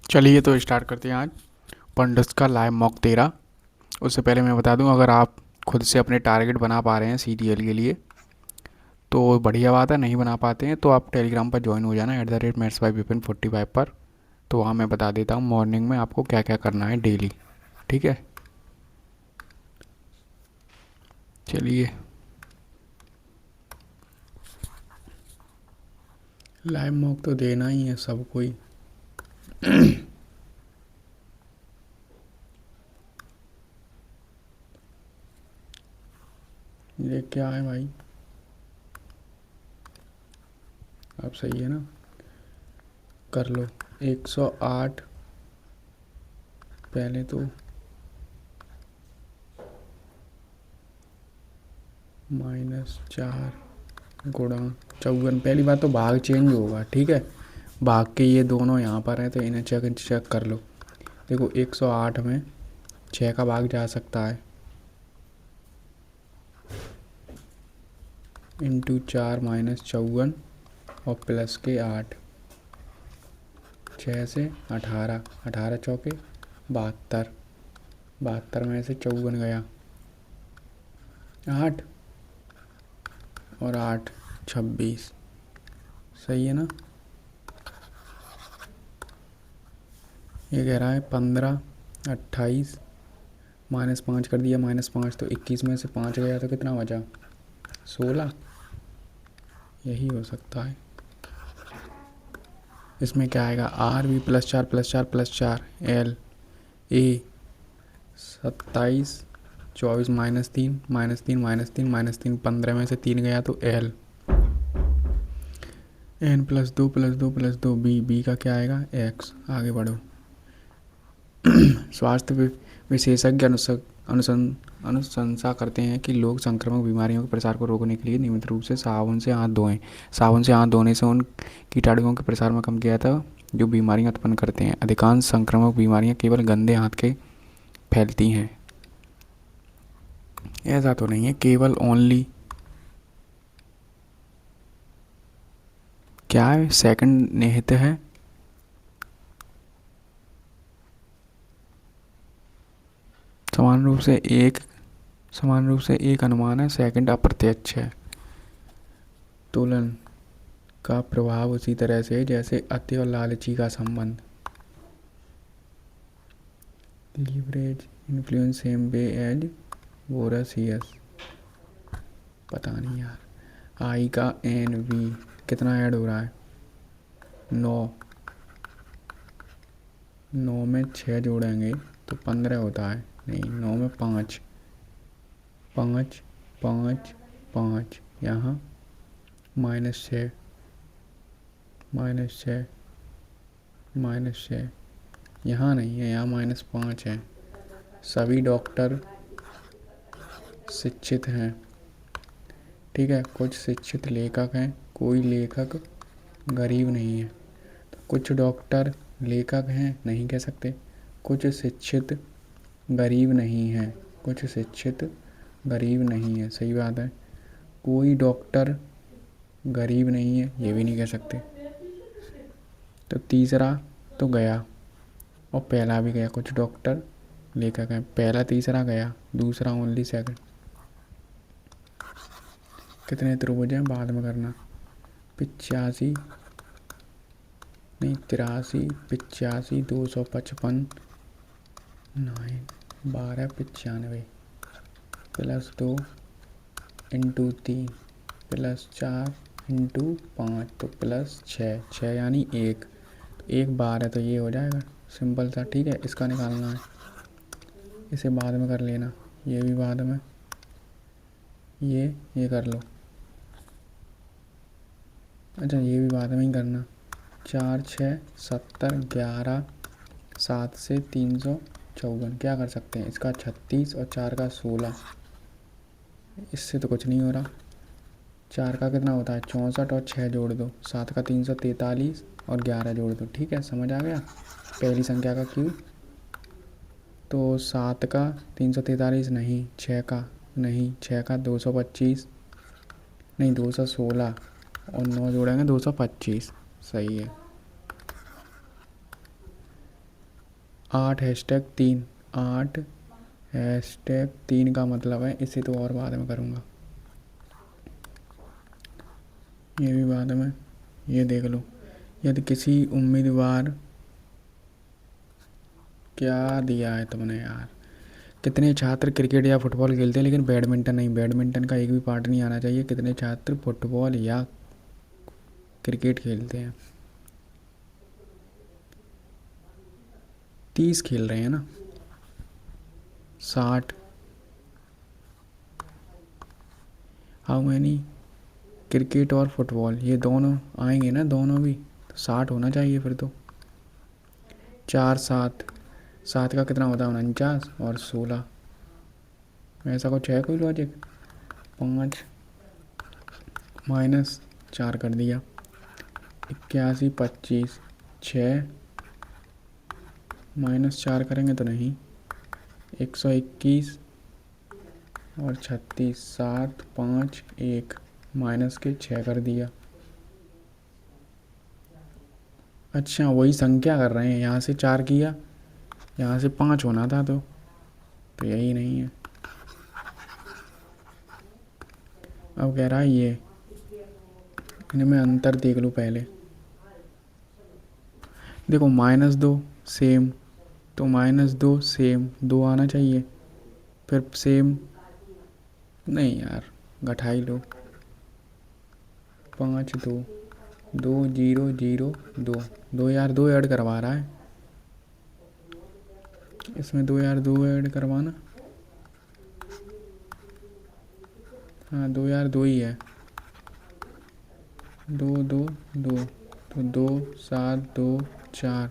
चलिए तो स्टार्ट करते हैं आज पंडस का लाइव मॉक 13। उससे पहले मैं बता दूं, अगर आप खुद से अपने टारगेट बना पा रहे हैं सीटीएल के लिए तो बढ़िया बात है। नहीं बना पाते हैं तो आप टेलीग्राम पर ज्वाइन हो जाना @mathsbyvipin45 पर। तो वहाँ मैं बता देता हूँ मॉर्निंग में आपको क्या क्या करना है डेली। ठीक है, चलिए लाइव मॉक तो देना ही है सबको ही। ये क्या है भाई, आप सही है ना, कर लो। 108 पहले तो -4 गुणा 54। पहली बात तो भाग चेंज होगा, ठीक है। भाग के ये दोनों यहाँ पर हैं तो इन्हें चेक चेक कर लो। देखो 108 में 6 का भाग जा सकता है, इंटू 4 -54 और प्लस के 8। 6 से 18, 18 चौके 72, 72 में से 54 गया, 8 और 8 26। सही है ना। ये कह रहा है 15 28 -5 कर दिया, -5 तो 21 में से 5 गया तो कितना बचा, 16। यही हो सकता है। इसमें क्या आएगा, RB +4 +4 +4 L A 27 24 -3 -3 -3 -3 15 में से 3 गया तो L N +2 +2 +2 B का क्या आएगा X। आगे बढ़ो। स्वास्थ्य विशेषज्ञ अनुशंसा करते हैं कि लोग संक्रामक बीमारियों के प्रसार को रोकने के लिए नियमित रूप से साबुन से हाथ धोएं। साबुन से हाथ धोने से उन कीटाणुओं के प्रसार में कम किया था जो बीमारियां उत्पन्न करते हैं। अधिकांश संक्रामक बीमारियां केवल गंदे हाथ के फैलती हैं। ऐसा तो नहीं है, केवल ओनली क्या है, सेकंड निहित है। समान रूप से एक अनुमान है, सेकंड अप्रत्यक्ष है। तुलन का प्रभाव उसी तरह से जैसे अति और लालची का संबंध। Leverage influence same way as voracious. पता नहीं यार। आई का NV कितना ऐड हो रहा है, 9। 9 में 6 जोड़ेंगे तो 15 होता है, नहीं 9 में 5 5 5 5, यहाँ -6 -6 -6, यहाँ नहीं है, यहाँ -5 है। सभी डॉक्टर शिक्षित हैं, ठीक है। कुछ शिक्षित लेखक हैं, कोई लेखक गरीब नहीं है। तो कुछ डॉक्टर लेखक हैं नहीं कह सकते। कुछ शिक्षित गरीब नहीं है, कुछ शिक्षित गरीब नहीं है, सही बात है। कोई डॉक्टर गरीब नहीं है, ये भी नहीं कह सकते। तो तीसरा तो गया और पहला भी गया। कुछ डॉक्टर लेखक हैं, पहला तीसरा गया, दूसरा ओनली सेकंड। कितने त्रिभुज हैं बाद में करना। 85 नहीं 83 85 255 9 12 95 +2 इंटू 3 +4 इंटू 5 तो +6 6 यानी 1। तो 1 बार है तो ये हो जाएगा सिंपल सा, ठीक है। इसका निकालना है, इसे बाद में कर लेना, ये भी बाद में, ये कर लो। अच्छा ये भी बाद में ही करना। 4 6 70 11 7 से 354, क्या कर सकते हैं इसका 36 और 4 का 16। इससे तो कुछ नहीं हो रहा। 4 का कितना होता है 64 और 6 जोड़ दो, 7 का 343 और 11 जोड़ दो, ठीक है समझ आ गया। पहली संख्या का क्यूब। तो 7 का 343 नहीं, 6 का नहीं, 6 का 225 नहीं 216 और 9 जोड़ेंगे 225, सही है। 8 #3, 8 #3 का मतलब है, इसे तो और बाद में करूँगा, ये भी बाद में। ये देख लो, यदि किसी उम्मीदवार, क्या दिया है तुमने यार, कितने छात्र क्रिकेट या फुटबॉल खेलते हैं लेकिन बैडमिंटन नहीं, बैडमिंटन का एक भी पार्ट नहीं आना चाहिए। कितने छात्र फुटबॉल या क्रिकेट खेलते हैं? 30 खेल रहे हैं ना, 60। हाउ मैनी क्रिकेट और फुटबॉल, ये दोनों आएंगे ना, दोनों भी, तो 60 होना चाहिए फिर तो। 4 7, 7 का कितना होता है, 49 और 16, ऐसा कुछ है कोई लॉजिक? 5 -4 कर दिया, 81 25, 6 -4 करेंगे तो नहीं, 121 और 36, 7 5 1 -6 कर दिया। अच्छा वही संख्या कर रहे हैं, यहाँ से 4 किया, यहाँ से 5 होना था, तो यही नहीं है। अब कह रहा है ये, इनमें अंतर देख लो पहले, देखो -2 सेम, तो -2 सेम 2 आना चाहिए, फिर सेम नहीं यार, घटाई लो, 5 2 2 0 0 2 2 यार, 2 ऐड करवा रहा है इसमें, 2 यार 2 ऐड करवाना, हाँ 2 यार 2 ही है, 2 2 2, तो 2 7 2 4,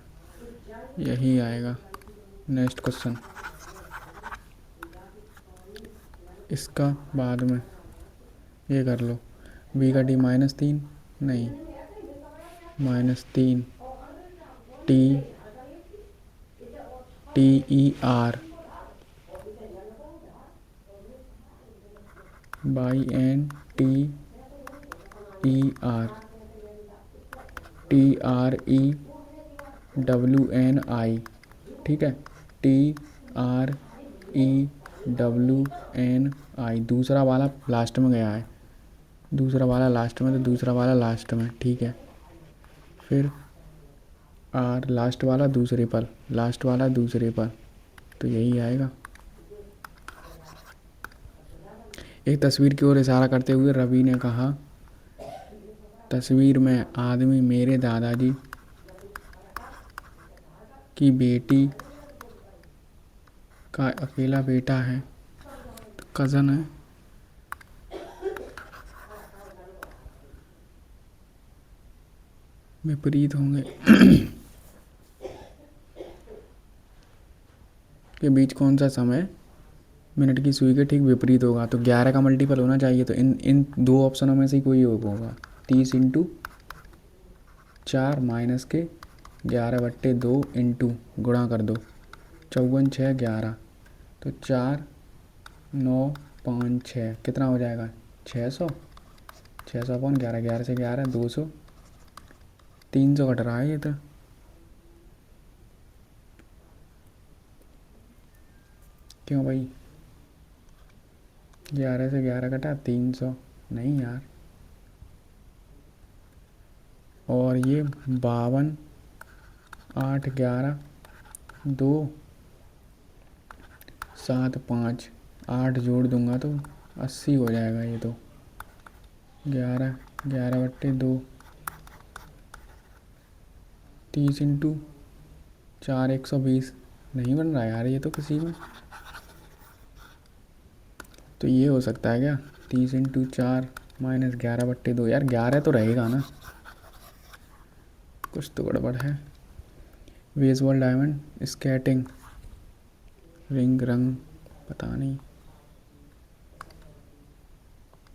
यही आएगा। नेक्स्ट क्वेश्चन, इसका बाद में ये कर लो, बी का डी -3 नहीं, -3 T TER by N TER TREWNI, ठीक है, TREWNI, दूसरा वाला लास्ट में गया है, दूसरा वाला लास्ट में, तो दूसरा वाला लास्ट में, ठीक है। फिर आर लास्ट वाला दूसरे पर, लास्ट वाला दूसरे पर, तो यही आएगा। एक तस्वीर की ओर इशारा करते हुए रवि ने कहा, तस्वीर में आदमी मेरे दादाजी की बेटी का अकेला बेटा है, तो कज़न है, विपरीत होंगे के बीच कौन सा समय मिनट की सुई के ठीक विपरीत होगा, तो 11 का मल्टीपल होना चाहिए, तो इन दो ऑप्शनों में से कोई होगा। 30 × 4 -11/2 इंटू गुणा कर दो, 54 6 11, तो 4 9 5 6 कितना हो जाएगा, 600, 600/11, 11 से 11 200, 300 कट रहा है ये तो, क्यों भाई, 11 से 11 कटा 300, नहीं यार, और ये 52 8 11 2 7 5 8 जोड़ दूंगा तो 80 हो जाएगा ये तो, 11 11/2, 30 × 4 120, नहीं बन रहा यार ये तो किसी में, तो ये हो सकता है क्या, 30 × 4 -11/2, यार 11 तो रहेगा ना, कुछ तो गड़बड़ है। बेसबॉल डायमंड स्केटिंग रिंग रंग पता नहीं,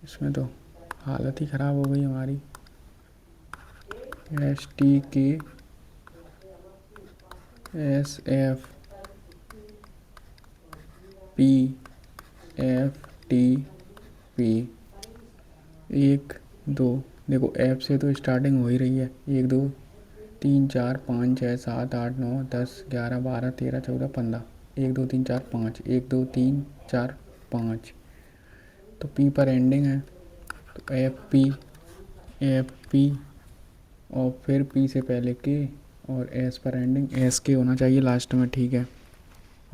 इसमें तो हालत ही ख़राब हो गई हमारी। STKSFPFTP 1 2, देखो एफ से तो स्टार्टिंग हो ही रही है, 1 2 तीन चार पाँच छः सात आठ नौ 10 11 12 13 14 15। 1 2 3 4 5, 1 2 3 4 5। तो पी पर एंडिंग है, तो एफ पी और फिर पी से पहले के, और एस पर एंडिंग एस के होना चाहिए लास्ट में, ठीक है।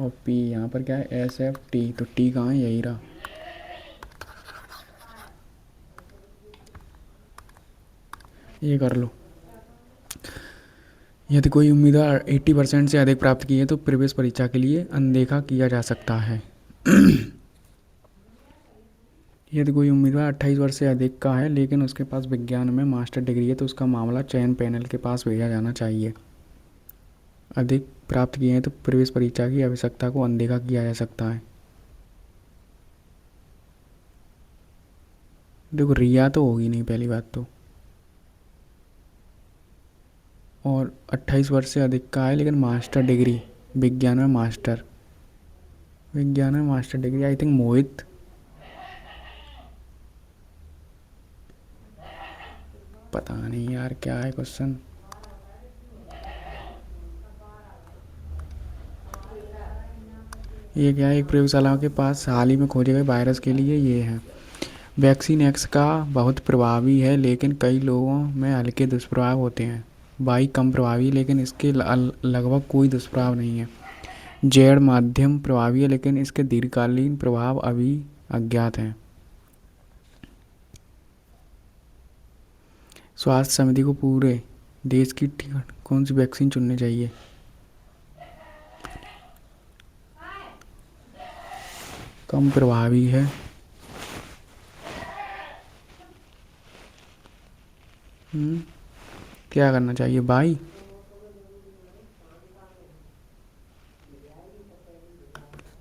और पी यहाँ पर क्या है, एस एफ टी, तो टी कहाँ है, यही रहा। ये कर लो। यदि कोई उम्मीदवार 80% से अधिक प्राप्त की है तो प्रवेश परीक्षा के लिए अनदेखा किया जा सकता है। यदि कोई उम्मीदवार 28 वर्ष से अधिक का है लेकिन उसके पास विज्ञान में मास्टर डिग्री है तो उसका मामला चयन पैनल के पास भेजा जाना चाहिए। अधिक प्राप्त किए हैं तो प्रवेश परीक्षा की आवश्यकता को अनदेखा किया जा सकता है। देखो रिया तो होगी नहीं पहली बात तो, और 28 वर्ष से अधिक का है लेकिन मास्टर डिग्री, विज्ञान में मास्टर डिग्री, आई थिंक मोहित। पता नहीं यार क्या है क्वेश्चन। ये क्या है, एक प्रयोगशाला के पास हाल ही में खोजे गए वायरस के लिए ये है। वैक्सीन एक्स का बहुत प्रभावी है लेकिन कई लोगों में हल्के दुष्प्रभाव होते हैं। वाई कम प्रभावी लेकिन इसके लगभग कोई दुष्प्रभाव नहीं है। जेड माध्यम प्रभावी है लेकिन इसके दीर्घकालीन प्रभाव अभी अज्ञात हैं। स्वास्थ्य समिति को पूरे देश की कौन सी वैक्सीन चुननी चाहिए? कम प्रभावी है। क्या करना चाहिए भाई?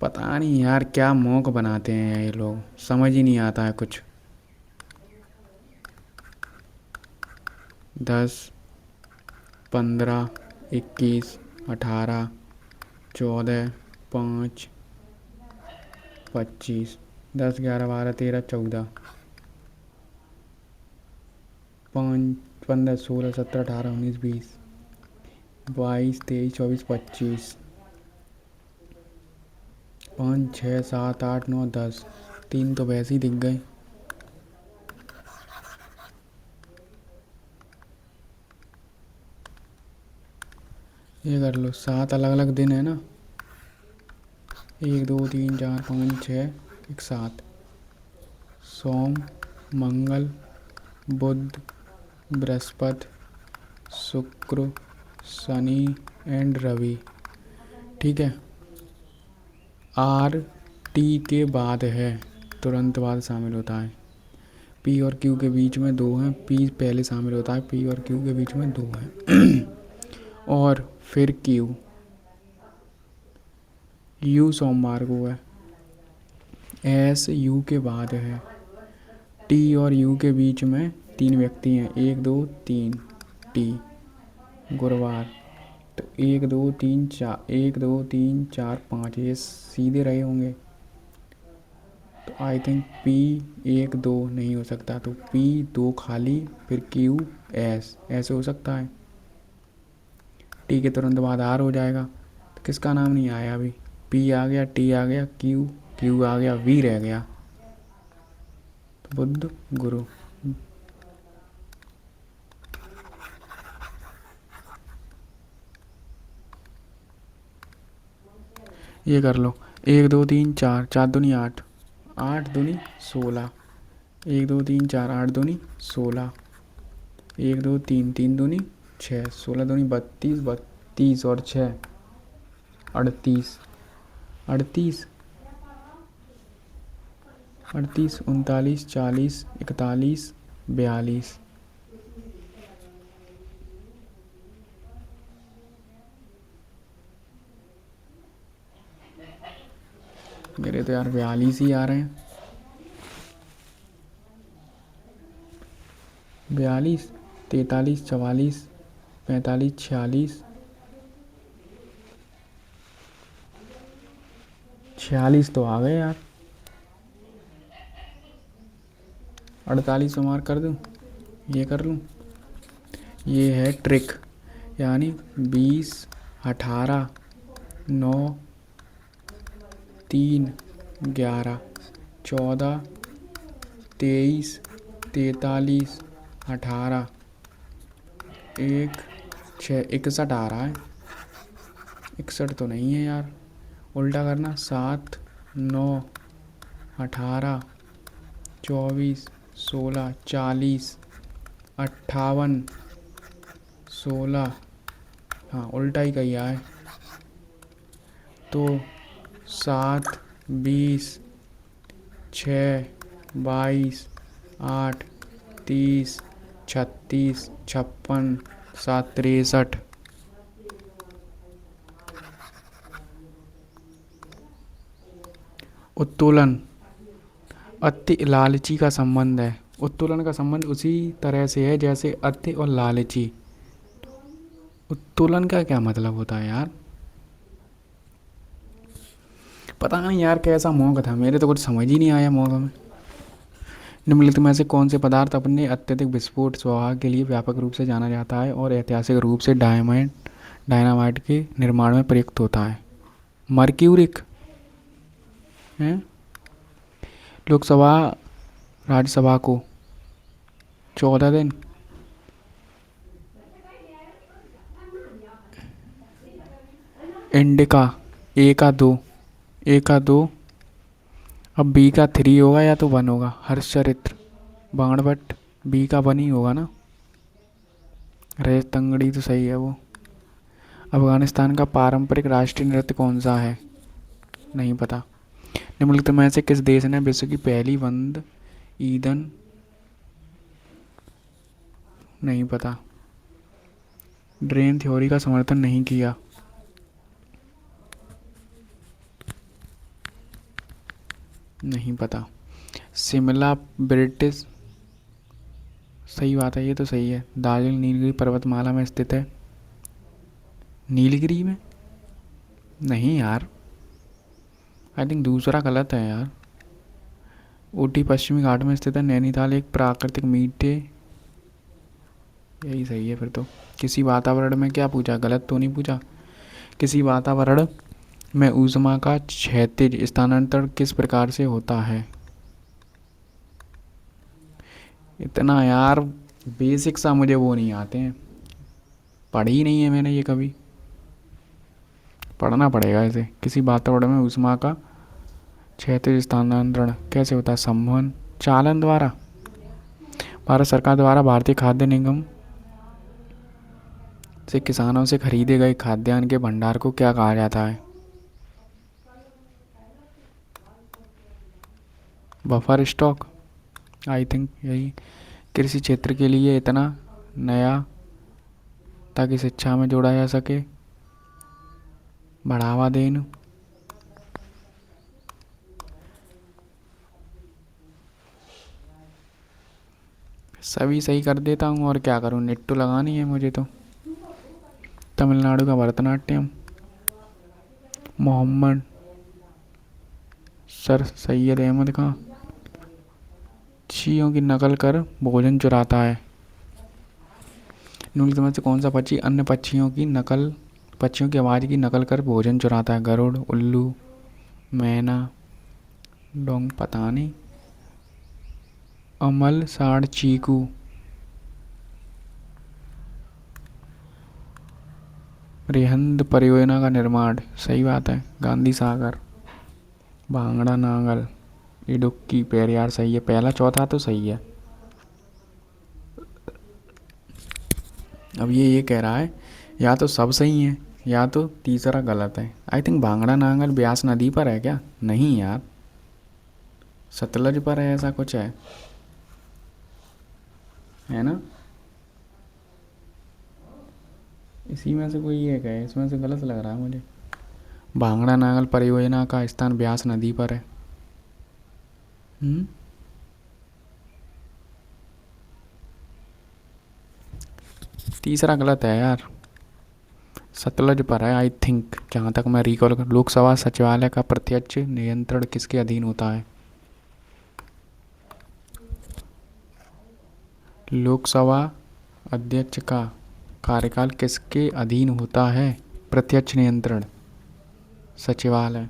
पता नहीं यार क्या मौक बनाते हैं ये लोग, समझ ही नहीं आता है कुछ। 10 15 21 18 14 5 25 10 11 12 13 14 5 15 16 17 18 19 20 22 23 24 25 5 6 7 8 9 10। 3 तो वैसे ही दिख गए। ये कर लो, 7 अलग अलग दिन है ना, 1 2 3 4 5 6 1 7। सोम मंगल बुध बृहस्पति शुक्र शनि एंड रवि, ठीक है। आर टी के बाद है, तुरंत बाद शामिल होता है। पी और क्यू के बीच में 2 हैं, पी पहले शामिल होता है, पी और क्यू के बीच में 2 हैं। और फिर क्यू, यू सोमवार को है, एस यू के बाद है, टी और यू के बीच में 3 व्यक्ति हैं, 1 2 3 टी गुरुवार। तो 1 2 3 4 1 2 3 4 5 ये सीधे रहे होंगे, तो आई थिंक पी 1 2 नहीं हो सकता, तो पी 2 खाली, फिर क्यू एस, ऐसे हो सकता है। टी के तुरंत बाद आर हो जाएगा, तो किसका नाम नहीं आया अभी? पी आ गया, टी आ गया, क्यू आ गया, वी रह गया, तो बुध गुरु। ये कर लो, 1 2 3 4 4 दूनी 8 8 दूनी 16, 1 2 3 4 8 दूनी 16, 1 2 3 3 दूनी 6 16 दूनी 32 32 और 6 38 38 38 39 40 41 42। मेरे तो यार 42 ही आ रहे हैं। 42 43 44 45 46 46 तो आ गए यार। 48 मार्क कर दूँ, ये कर लूँ। ये है ट्रिक, यानी 20, 18, 9, 3, 11, 14, 23, 43, 18, 1, 6, 61 आ रहा है। 61 तो नहीं है यार, उल्टा करना। 7, 9, 18, 24, 16, 40, 58, 16, हाँ उल्टा ही किया है। तो 7, 20, 6, 22, 8, 30, 36, 56, 7, 63। उत्तोलन अति लालची का संबंध है। उत्तोलन का संबंध उसी तरह से है जैसे अति और लालची। उत्तोलन का क्या मतलब होता है यार? पता नहीं यार, कैसा मौका था, मेरे तो कुछ समझ ही नहीं आया मौका में। निम्नलिखित में से कौन से पदार्थ अपने अत्यधिक विस्फोट स्वभाव के लिए व्यापक रूप से जाना जाता है और ऐतिहासिक रूप से डायनामाइट के निर्माण में प्रयुक्त होता है? मर्क्यूरिक है। लोकसभा राज्यसभा को 14 दिन। इंडिका ए का 2, ए का 2, अब बी का 3 होगा या तो 1 होगा। हर्षचरित्र बाणभट्ट, बी का 1 ही होगा ना। रेतंगड़ी तो सही है वो। अफगानिस्तान का पारंपरिक राष्ट्रीय नृत्य कौन सा है? नहीं पता। निम्नलिखित में से किस देश ने विश्व की पहली बंद ईंधन, नहीं पता। ड्रेन थ्योरी का समर्थन नहीं किया? नहीं पता। शिमला ब्रिटिश, सही बात है, ये तो सही है। दार्जिलिंग नीलगिरी पर्वतमाला में स्थित है। नीलगिरी में नहीं यार, आई थिंक दूसरा गलत है यार। ऊटी पश्चिमी घाट में स्थित है। नैनीताल एक प्राकृतिक मीठे, यही सही है फिर तो। किसी वातावरण में क्या पूछा, गलत तो नहीं पूछा। किसी वातावरण में ऊष्मा का क्षैतिज स्थानांतरण किस प्रकार से होता है? इतना यार बेसिक सा मुझे वो नहीं आते हैं, पढ़ी नहीं है मैंने ये कभी, पढ़ना पड़ेगा इसे। किसी वातावरण में ऊष्मा का क्षैतिज स्थानांतरण कैसे होता है? संवहन चालन द्वारा। भारत सरकार द्वारा भारतीय खाद्य निगम से किसानों से खरीदे गए खाद्यान्न के भंडार को क्या कहा जाता है? बफर स्टॉक, आई थिंक यही। कृषि क्षेत्र के लिए इतना नया ताकि शिक्षा में जोड़ा जा सके, बढ़ावा देना। सभी सही कर देता हूँ और क्या करूँ, नेट तो लगानी है मुझे तो। तमिलनाडु का भरतनाट्यम। मोहम्मद सर सैयद अहमद खां पक्षियों की नकल कर भोजन चुराता है। निम्नलिखित में से कौन सा पक्षी अन्य पक्षियों की आवाज़ की नकल कर भोजन चुराता है? गरुड़, उल्लू, मैना, डोंग, पता नहीं। अमल साड़ चीकू। रिहंद परियोजना का निर्माण, सही बात है। गांधी सागर, भांगड़ा नांगल, इडुक्की, पेरियार, सही है। पहला चौथा तो सही है। अब ये कह रहा है या तो सब सही है या तो तीसरा गलत है। आई थिंक भांगड़ा नांगल ब्यास नदी पर है क्या? नहीं यार, सतलज पर है, ऐसा कुछ है ना। इसी में से कोई एक है, इसमें से गलत लग रहा है मुझे। भांगड़ा नांगल परियोजना का स्थान ब्यास नदी पर है। तीसरा गलत है यार, सतलज पर है आई थिंक, जहाँ तक मैं रिकॉल कर। लोकसभा सचिवालय का प्रत्यक्ष नियंत्रण किसके अधीन होता है? लोकसभा अध्यक्ष का कार्यकाल किसके अधीन होता है? प्रत्यक्ष नियंत्रण, सचिवालय।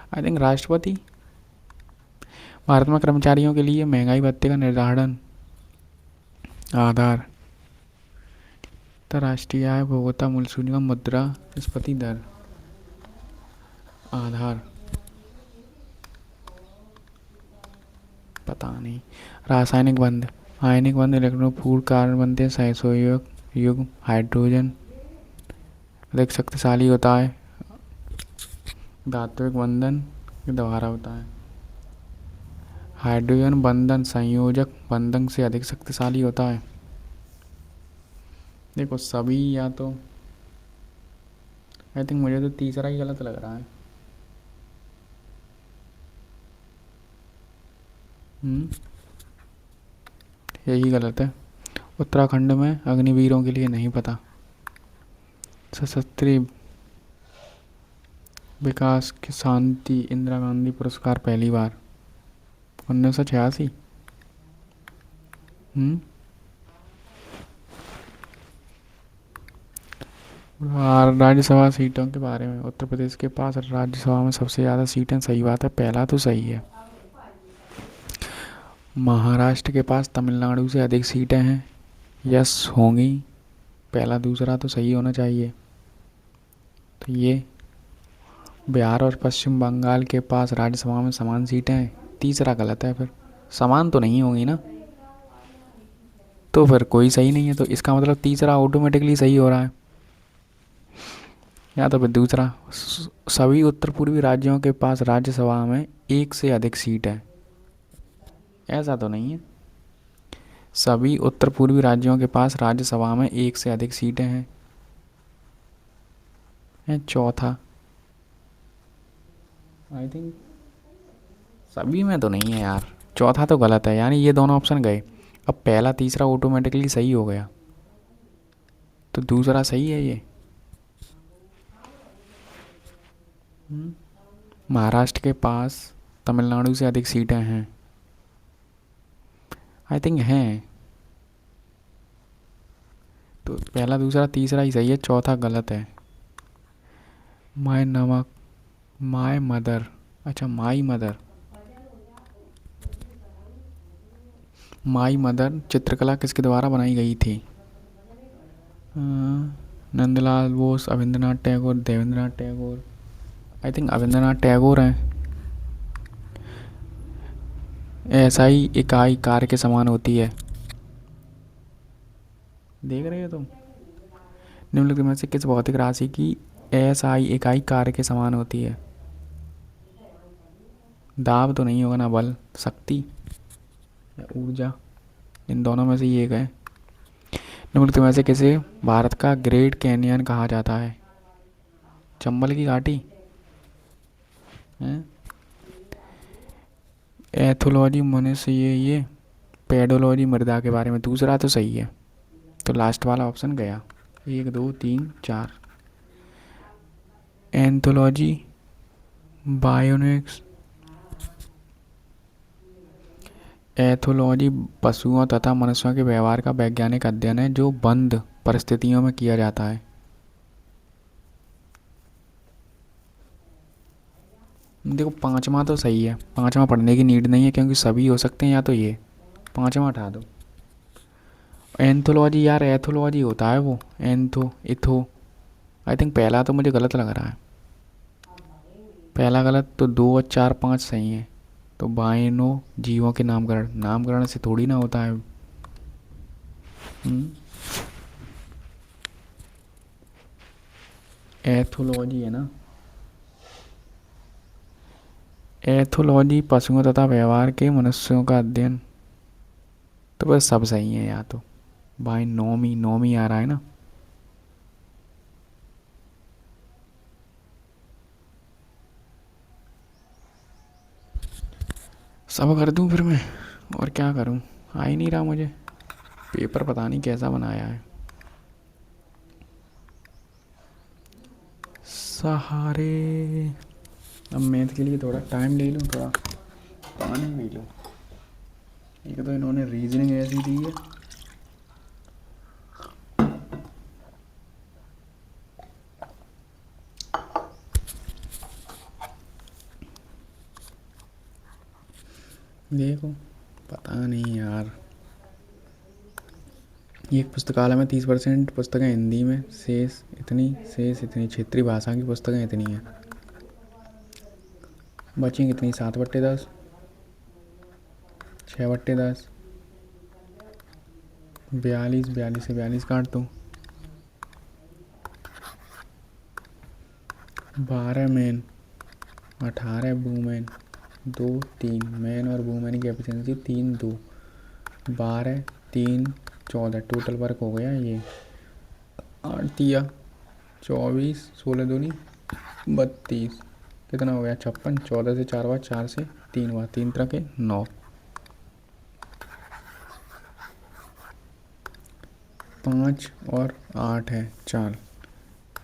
आई थिंक राष्ट्रपति। भारत में कर्मचारियों के लिए महंगाई भत्ते का निर्धारण आधार, अंतर्राष्ट्रीय आय, उपभोक्ता मूल्य सूचकांक, मुद्रा स्फीति दर। आधार, पता नहीं। रासायनिक बंध, आयनिक बंध, इलेक्ट्रोफूल कार्बन बनते हैं, सहसंयोजक युग्म, हाइड्रोजन अधिक शक्तिशाली होता है, धात्विक बंधन दोबारा होता है। हाइड्रोजन बंधन संयोजक बंधन से अधिक शक्तिशाली होता है। देखो सभी, या तो आई थिंक मुझे तो तीसरा ही गलत लग रहा है। यही गलत है। उत्तराखंड में अग्निवीरों के लिए नहीं पता। सशस्त्र विकास की शांति इंदिरा गांधी पुरस्कार पहली बार 1986। राज्यसभा सीटों के बारे में, उत्तर प्रदेश के पास राज्यसभा में सबसे ज़्यादा सीटें, सही बात है, पहला तो सही है। महाराष्ट्र के पास तमिलनाडु से अधिक सीटें हैं, यस होंगी, पहला दूसरा तो सही होना चाहिए। तो ये बिहार और पश्चिम बंगाल के पास राज्यसभा में समान सीटें हैं, तीसरा गलत है। फिर समान तो नहीं होगी ना, तो फिर कोई सही नहीं है। तो इसका मतलब तीसरा ऑटोमेटिकली सही हो रहा है, या तो फिर दूसरा। सभी उत्तर पूर्वी राज्यों के पास राज्यसभा में एक से अधिक सीट है, ऐसा तो नहीं है। सभी उत्तर पूर्वी राज्यों के पास राज्यसभा में एक से अधिक सीटें हैं। चौथा आई थिंक सभी में तो नहीं है यार, चौथा तो गलत है, यानी ये दोनों ऑप्शन गए। अब पहला तीसरा ऑटोमेटिकली सही हो गया, तो दूसरा सही है ये। महाराष्ट्र के पास तमिलनाडु से अधिक सीटें हैं, आई थिंक हैं, तो पहला दूसरा तीसरा ही सही है, चौथा गलत है। माय नमक, माय मदर, अच्छा माई मदर, माई मदर चित्रकला किसके द्वारा बनाई गई थी? नंदलाल बोस, अविंद्रनाथ टैगोर, देवेंद्रनाथ टैगोर। आई थिंक अविंद्रनाथ टैगोर हैं। ऐसाई इकाई कार्य के समान होती है, देख रहे हो तुम? निम्नलिखित में से किस भौतिक राशि की एसआई इकाई कार्य के समान होती है? दाब तो नहीं होगा ना, बल, शक्ति या ऊर्जा, इन दोनों में से ये एक है। निम्नलिखित में से किसे भारत का ग्रेट कैनियन कहा जाता है? चंबल की घाटी है। एथोलॉजी मनुष्य, ये पेडोलॉजी मृदा के बारे में, दूसरा तो सही है, तो लास्ट वाला ऑप्शन गया। 1 2 3 4। एंथोलॉजी बायोनिक्स, एथोलॉजी पशुओं तथा मनुष्यों के व्यवहार का वैज्ञानिक अध्ययन है जो बंद परिस्थितियों में किया जाता है। देखो पांचवा तो सही है, पांचवा पढ़ने की नीड नहीं है क्योंकि सभी हो सकते हैं, या तो ये पांचवा हटा दो। एंथोलॉजी यार एथोलॉजी होता है वो, एंथो इथो। आई थिंक पहला तो मुझे गलत लग रहा है, पहला गलत, तो 2 और 4 5 सही है। तो बाइनो जीवों के नामकरण, नामकरण से थोड़ी ना होता है। एथोलॉजी है ना, एथोलॉजी पशुओं तथा व्यवहार के मनुष्यों का अध्ययन, तो बस सब सही है। या तो बाई नोमी, नोमी आ रहा है ना। सब कर दूं फिर मैं, और क्या करूं, आ ही नहीं रहा मुझे। पेपर पता नहीं कैसा बनाया है। सहारे, अब मैथ के लिए थोड़ा टाइम ले लूं, थोड़ा पानी पी लूं। एक तो इन्होंने रीजनिंग ऐसी दी है। देखो पता नहीं यार। एक पुस्तकालय में 30% पुस्तकें हिंदी में, शेष इतनी क्षेत्रीय भाषा की पुस्तकें इतनी हैं। बची कितनी? 7/10, 6/10, 42, 42 से 42 काट दो। 12 मेन, 18 वूमेन, 2 3 मैन और वूमेन की एफिशिएंसी 3 2, 12 3 14 टोटल वर्क हो गया ये 8 दिया 24, 16 दूनी 32, कितना हो गया 56, 14 से 4 बार, 4 से 3 बार, 3 तरह के 9, 5 और 8 है 4,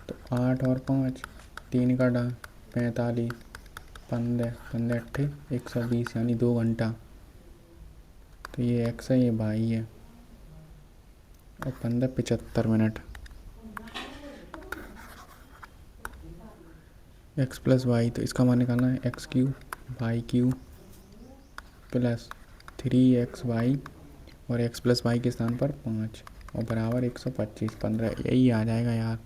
तो 8 और 5, 3 का 45, 15 15 अट्ठे 120 यानी 2 घंटा। तो ये एक्स है, ये वाई है, और 15 75 मिनट। एक्स प्लस वाई, तो इसका मान निकालना है x cube y cube plus 3xy और एक्स प्लस वाई के स्थान पर 5 और बराबर 125, 15 यही आ जाएगा यार।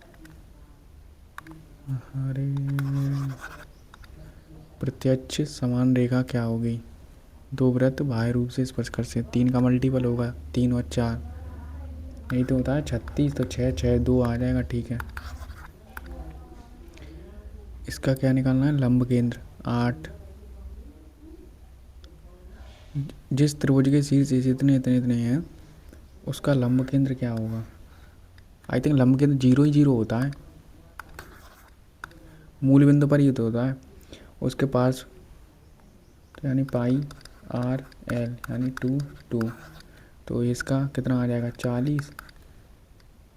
अरे प्रत्यक्ष समान रेखा क्या होगी? दो वृत्त बाह्य रूप से स्पर्श कर से 3 का मल्टीपल होगा, 3 और 4 नहीं तो होता है 36, तो 6 6 2 आ जाएगा। ठीक है, इसका क्या निकालना है? लंब केंद्र 8, जिस त्रिभुज के शीर्ष इतने इतने इतने हैं उसका लंब केंद्र क्या होगा? आई थिंक लंब केंद्र 0 ही 0 होता है, मूल बिंदु पर ही तो होता है उसके पास, यानी पाई आर एल यानी 2 2, तो इसका कितना आ जाएगा 40,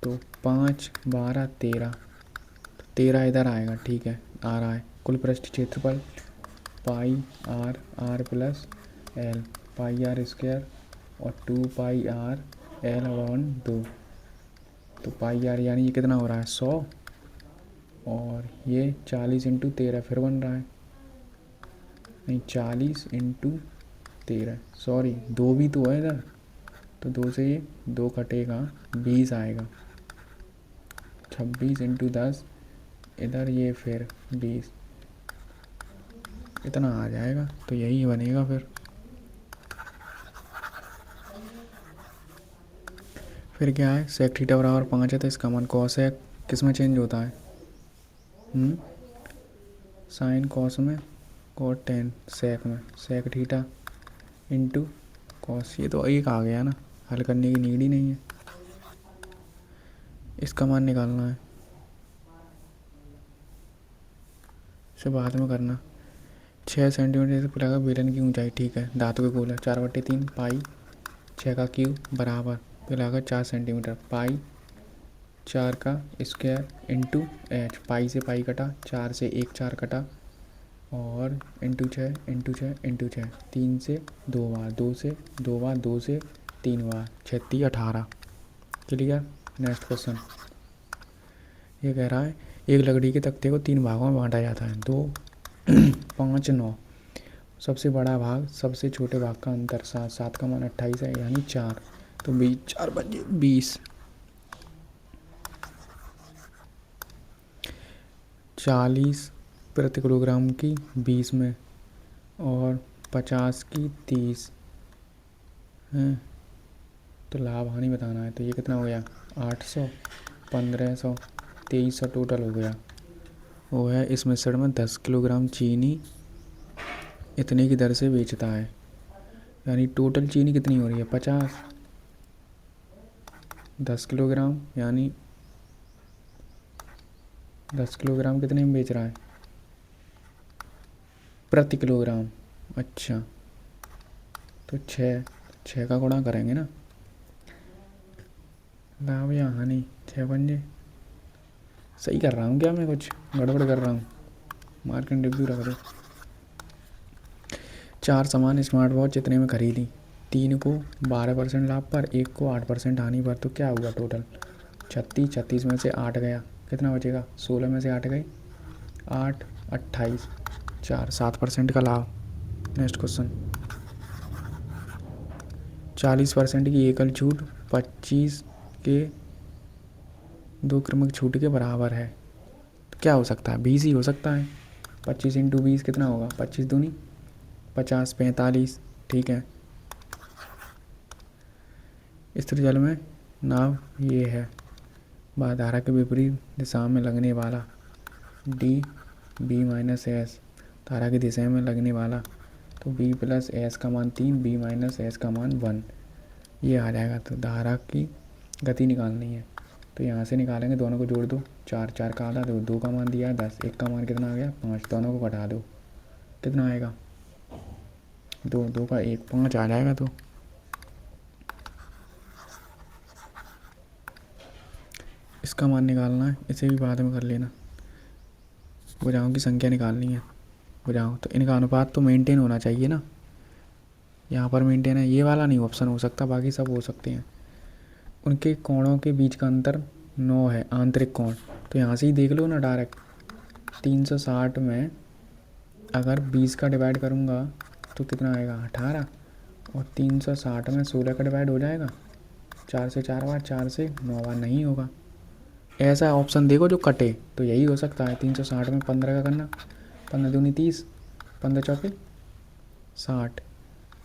तो 5 12 13, तो 13 इधर आएगा। ठीक है, आ रहा है। कुल पृष्ठ क्षेत्रफल pi r plus l, pi r square और 2 पाई आर एल अपॉन 2, तो पाई आर यानी ये कितना हो रहा है 100, और ये 40 इंटू 13 फिर बन रहा है, नहीं 40 इंटू 13, सॉरी 2 भी तो है इधर, तो 2 से ये 2 कटेगा 20 आएगा, 26 इंटू 10 इधर ये फिर 20, इतना आ जाएगा। तो यही बनेगा फिर क्या है? सेक थीटा बराबर 5 है, तो इसका मान कॉसेक किस में चेंज होता है? साइन कॉस में, कॉट टेन सेक में, सेक थीटा इंटू कॉस, ये तो एक आ गया ना, हल करने की नीड ही नहीं है। इसका मान निकालना है, इसे बाद में करना। 6 सेंटीमीटर से खुला बेलन की ऊंचाई, ठीक है, धातु के गोला 4/3 पाई 6 का क्यूब बराबर पिलाकर 4 सेंटीमीटर, पाई 4 का स्क्वायर इंटू एच, पाई से पाई कटा, 4 से 1 4 कटा, और इंटू 6 इंटू 6 इंटू 6, 3 से 2 बार, 2 से 2 बार, 2 से 3 बार, 36 18। क्लियर? नेक्स्ट क्वेश्चन ये कह रहा है एक लकड़ी के तख्ते को 3 भागों में बांटा जाता है, 2 5 9, सबसे बड़ा भाग सबसे छोटे भाग का अंतर 7, 7 का मान 28 है यानी 4, तो 20 4 बजे 20, 40 प्रति किलोग्राम की 20 में और 50 की 30 हैं, तो लाभ हानि बताना है। तो ये कितना हो गया 800, 1500, 2300 टोटल हो गया। वो है इस मिश्रण में 10 किलोग्राम चीनी इतने की दर से बेचता है, यानी टोटल चीनी कितनी हो रही है 50, 10 किलोग्राम यानी 10 किलोग्राम कितने में बेच रहा है प्रति किलोग्राम? अच्छा, तो 6 का गुणा करेंगे ना, लाभ या हानि 6 पंजे, सही कर रहा हूँ क्या मैं? कुछ गड़बड़ कर रहा हूँ? मार्क एंड रिव्यू रख दो। 4 सामान स्मार्ट वॉच जितने में खरीदी, 3 को 12% लाभ पर, 1 को 8% हानि पर, तो क्या हुआ टोटल 36। 36 में से 8 गया, कितना बचेगा 16 में से 8 गए 8, 28, 4, 7% का लाभ। नेक्स्ट क्वेश्चन, 40% की एकल छूट 25 के 2 क्रमिक छूट के बराबर है, तो क्या हो सकता है 20 ही हो सकता है। 25 इंटू 20 कितना होगा, 25 दूनी 50, 45, ठीक है। स्थिर जल में नाव ये है, धारा के विपरीत दिशा में लगने वाला डी बी माइनस एस, धारा की दिशा में लगने वाला, तो बी प्लस एस का मान 3, बी माइनस एस का मान 1, ये आ जाएगा। तो धारा की गति निकालनी है, तो यहाँ से निकालेंगे, दोनों को जोड़ दो, 4, 4 का आधा, तो 2 का मान दिया है 10, 1 का मान कितना आ गया 5, दोनों को घटा दो, कितना आएगा 2, 2 का 1, 5 आ जाएगा। तो इसका मान निकालना है, इसे भी बाद में कर लेना। भुजाओं की संख्या निकालनी है, भुजाओं, तो इनका अनुपात तो मेंटेन होना चाहिए ना, यहाँ पर मेंटेन है, ये वाला नहीं ऑप्शन हो सकता, बाकी सब हो सकते हैं। उनके कोणों के बीच का अंतर 9 है, आंतरिक कोण, तो यहाँ से ही देख लो ना डायरेक्ट। 360 में अगर 20 का डिवाइड करूँगा तो कितना आएगा 18, और 360 में 16 का डिवाइड हो जाएगा, 4 से 4 बार, 4 से 9 बार, नहीं होगा। ऐसा ऑप्शन देखो जो कटे, तो यही हो सकता है। 360 में 15 का करना, 15 दूनी 30, 15 चौके 60,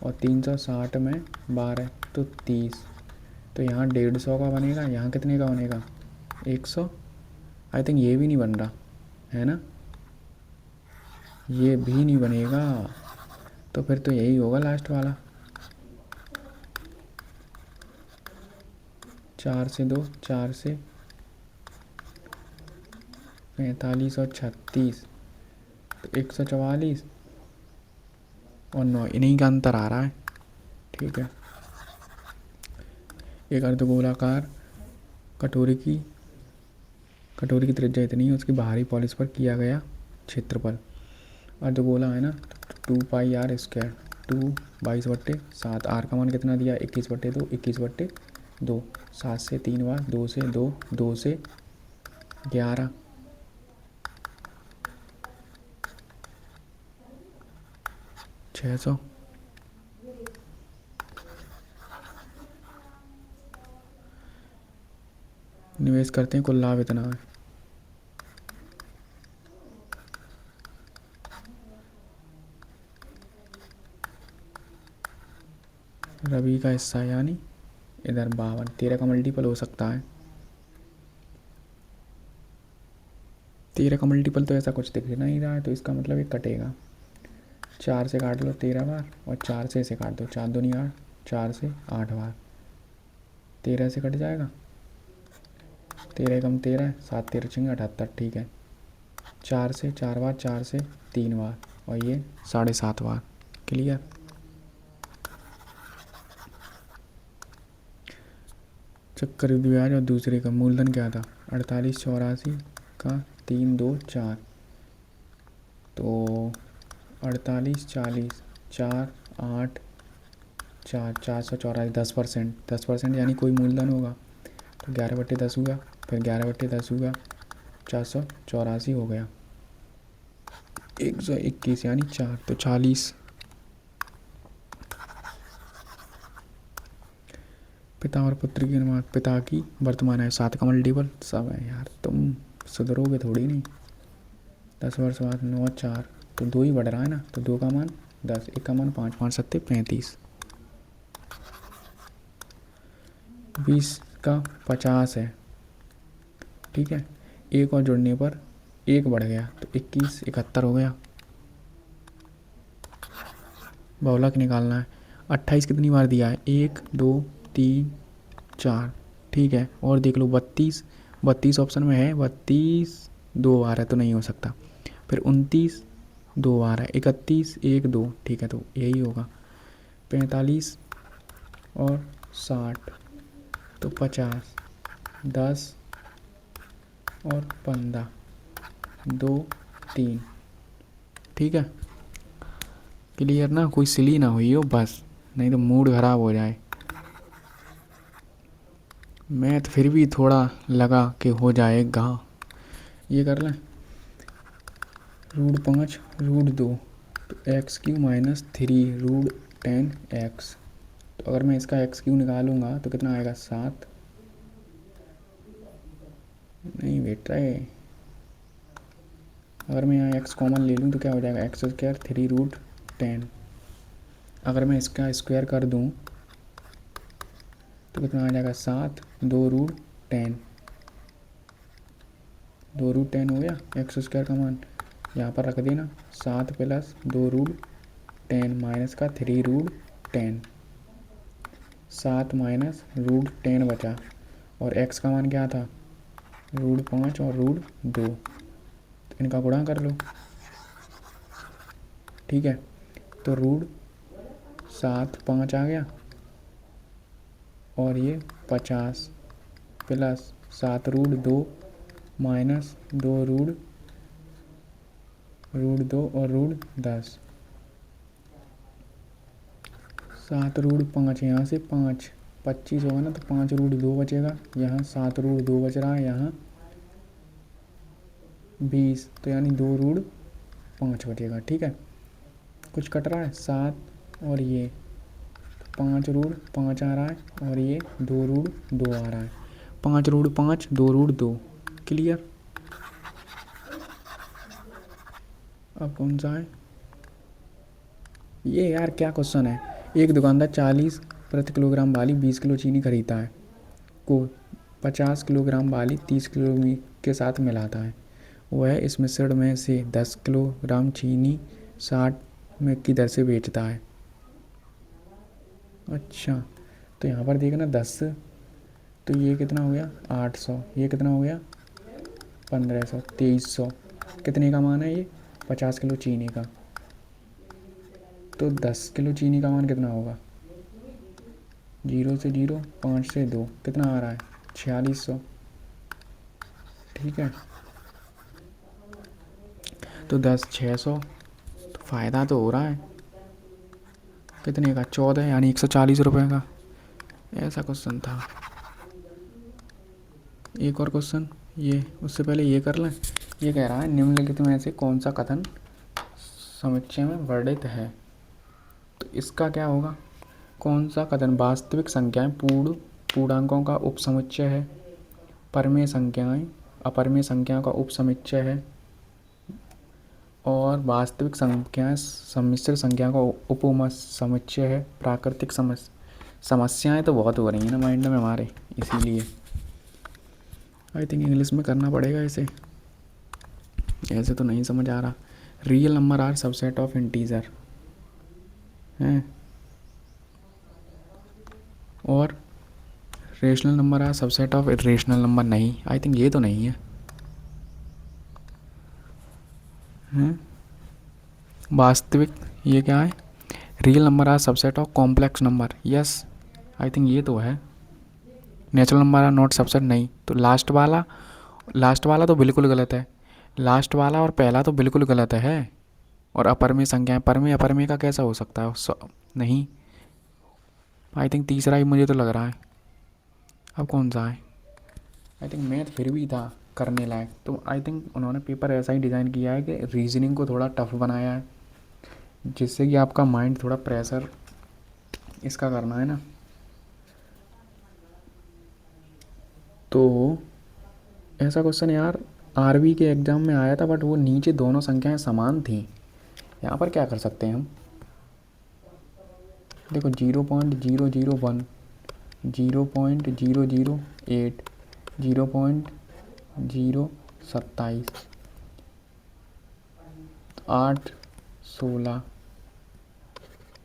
और 360 में 12 तो 30, तो यहाँ 150 का बनेगा, यहाँ कितने का बनेगा 100। आई थिंक ये भी नहीं बन रहा है ना, ये भी नहीं बनेगा, तो फिर तो यही होगा लास्ट वाला। 4 से 2, 4 से 45 और 36, तो 144 और 9, इन्हीं का अंतर आ रहा है, ठीक है। एक अर्धगोलाकार कटोरी की त्रिज्या इतनी है, उसकी बाहरी पॉलिश पर किया गया क्षेत्रफल, अर्धगोला है ना, 2πr स्क्वायर, 2 22/7, आर का मान कितना दिया 21/2, 21/2, 7 से 3 बार, 2 से 2, 2 से 11, 600। निवेश करते हैं, कुल लाभ इतना है। रवि का हिस्सा यानी इधर 52, 13 का मल्टीपल हो सकता है, 13 का मल्टीपल तो ऐसा कुछ दिख नहीं रहा है, तो इसका मतलब ये कटेगा। 4 से काट लो 13 बार, और 4 से इसे काट दो, 4 दूनी 8, 4 से 8 बार, 13 से कट जाएगा, 13 कम 13, 7 13 छिंगे 78, ठीक है। 4 से 4 बार, 4 से 3 बार, और ये 7.5 बार, क्लियर। चक्रवृद्धि ब्याज और दूसरे का मूलधन क्या था 48 84 का 3 2 4, तो 48 40 4 8 4, 484, 10%, 10% यानी कोई मूलधन होगा, तो 11/10 हुआ, फिर 11/10 हुआ, 484 हो गया, 121 यानी 4, तो 40। पिता और पुत्र की अनुपात, पिता की वर्तमान है 7 का मल्टीपल, सब है यार, तुम सुधरोगे थोड़ी नहीं। 10 वर्ष बाद 9 4, तो 2 ही बढ़ रहा है ना, तो 2 का मान 10, 1 का मान 5, 5 7 35, 20 का 50 है, ठीक है। एक और जुड़ने पर 1 बढ़ गया, तो 21 71 हो गया। बहुलक निकालना है, 28 कितनी बार दिया है 1 2 3 4, ठीक है। और देख लो 32, 32 ऑप्शन में है, 32 2 बार है, तो नहीं हो सकता। फिर 29 2 बार है, 31 1 2, ठीक है, तो यही होगा। 45 और 60, तो 50, 10 और 15, 2 3, ठीक है। क्लियर ना, कोई सिली ना हुई हो बस, नहीं तो मूड खराब हो जाए। मैथ फिर भी थोड़ा लगा कि हो जाएगा। ये कर लें, √5 √2 तो x³ - 3 √10x। तो अगर मैं इसका x³ निकालूंगा तो कितना आएगा 7। नहीं बेटा ये, अगर मैं यहाँ x कॉमन ले लूँ तो क्या हो जाएगा x² 3 √10। अगर मैं इसका स्क्वायर कर दूँ तो कितना आ जाएगा 7 2 √10। 2 √10 हो गया। x² का मान यहाँ पर रख देना, 7 + 2 √10 माइनस का 3 √10। 7 माइनस √10 बचा, और x का मान क्या था √5 और √2। तो इनका गुणा कर लो, ठीक है। तो √7 5 आ गया, और ये 50 प्लस 7 √2 माइनस 2 √2 और √10। 7 √5 यहाँ से 5 25 होगा ना, तो 5 √2 बचेगा। यहाँ 7 √2 बच रहा है, यहाँ 20, तो यानी 2 √5 बचेगा, ठीक है। कुछ कट रहा है 7 और ये 5 √5 आ रहा है, और ये 2 √2 आ रहा है। 5 √5 2 √2 क्लियर। अब कौन सा है ये यार, क्या क्वेश्चन है। एक दुकानदार 40 प्रति किलोग्राम वाली 20 किलो चीनी खरीदता है को 50 किलोग्राम वाली 30 किलो के साथ मिलाता है। वह इस मिश्रण में से 10 किलोग्राम चीनी 60 में की दर से बेचता है। अच्छा, तो यहाँ पर देखना 10, तो ये कितना हो गया 800, ये कितना हो गया 1500, 2300। कितने का मान है ये 50 किलो चीनी का। तो 10 किलो चीनी का मान कितना होगा, 0 से 0 5 से 2 कितना आ रहा है 4600, ठीक है। तो 10 600, तो फ़ायदा तो हो रहा है। कितने का 14, यानी 140 रुपये का। ऐसा क्वेश्चन था। एक और क्वेश्चन, ये उससे पहले ये कर लें। ये कह रहा है निम्नलिखित में से कौन सा कथन समुच्चय में वर्णित है। तो इसका क्या होगा, कौन सा कथन वास्तविक संख्याएं पूर्णांकों का उपसमुच्चय है, परमेय संख्याएं अपरमेय संख्याओं का उपसमुच्चय है, और वास्तविक संख्याएं सम्मिश्र संख्या का उपसमुच्चय है। प्राकृतिक समस्याएं तो बहुत हो रही हैं ना माइंड में हमारे, इसीलिए आई थिंक इंग्लिश में करना पड़ेगा इसे, ऐसे तो नहीं समझ आ रहा। Real number are subset of integer हैं, और rational number are subset of irrational number. नहीं, आई थिंक ये तो नहीं है। वास्तविक ये क्या है, real number are subset of complex number. Yes, I think ये तो है। Natural number are not subset, नहीं। तो लास्ट वाला तो बिल्कुल गलत है। लास्ट वाला और पहला तो बिल्कुल गलत है। और अपरमेय संख्याएं परमेय अपरमेय का कैसा हो सकता है, नहीं। आई थिंक तीसरा ही मुझे तो लग रहा है। अब कौन सा है, आई थिंक मैथ फिर भी था करने लायक। तो आई थिंक उन्होंने पेपर ऐसा ही डिज़ाइन किया है कि रीजनिंग को थोड़ा टफ बनाया है, जिससे कि आपका माइंड थोड़ा प्रेशर इसका करना है ना। तो ऐसा क्वेश्चन यार आरबी के एग्ज़ाम में आया था, बट वो नीचे दोनों संख्याएं समान थी। यहाँ पर क्या कर सकते हैं हम, देखो 0.001 0.008 0.027 8 16